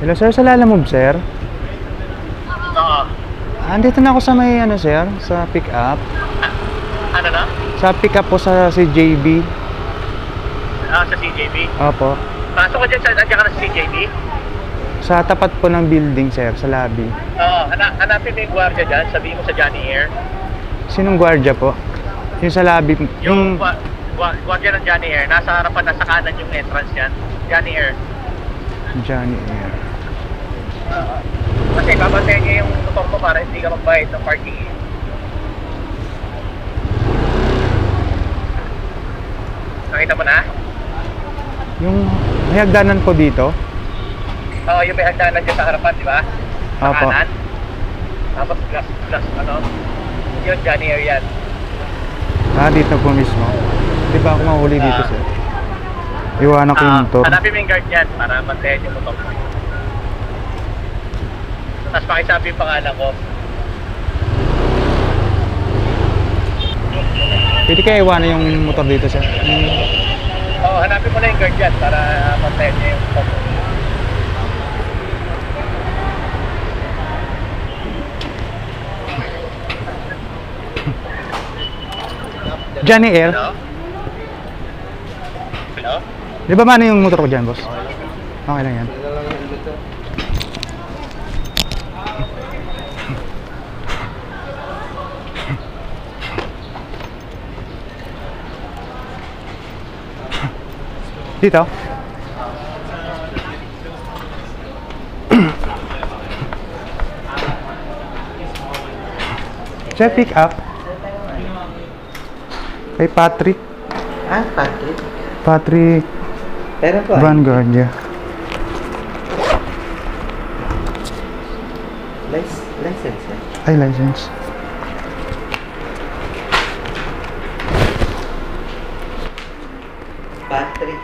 Hello sir, sa Lalamove sir. Oo. Andito na ako sa may ano sir, sa pick up. Ano na? Sa pick up po sa CJB. Sa CJB. Opo. Pasok ko dyan, nandiyan ka na sa CJB? Sa tapat po ng building sir, sa lobby. Oo, hanapin mo yung gwardiya dyan, sabihin mo sa Johnny Air. Sinong gwardiya po? Yung sa lobby. Yung gwardiya ng Johnny Air, nasa harapan, nasa kanan yung entrance yan. Johnny Air. Johnny Air. Kasi babantayan niya yung motor mo para hindi ka magbayad ng parking. Nakita mo na? Yung may hagdanan po dito? Oo, yung may hagdanan dyan sa harapan, di ba? Sa Opo. kanan. Tapos glass, ano? Yun, Johnny Air yan. Dito po mismo. Di ba ako mahuli dito sir? Iwanan ko yung motor. Hanapin mo yung guard yan para bantayan yung motor mo. Tapos pakisabi yung pangalan ko. Pwede kaya iwanan yung motor dito sir? Oo, hanapin mo na yung guard yan para bantayan niya yung motor mo. Johnny Air? Hello? Hello? Di ba mano yung motor ko dyan boss? Okay lang yan. Dito? Sir, pick up. Kay Patrick. Patrick. Patrick Pero po, Vanguardia. license eh. Ay, license. Patrick.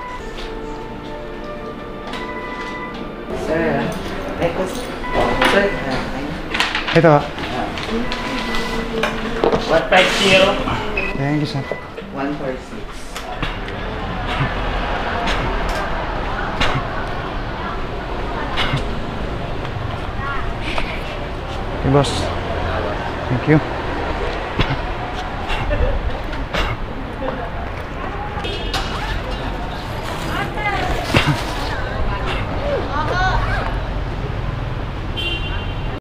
Sir, ay ko. Sir, Ito ba? 150. Thank you, sir. 146. Okay, boss. Thank you.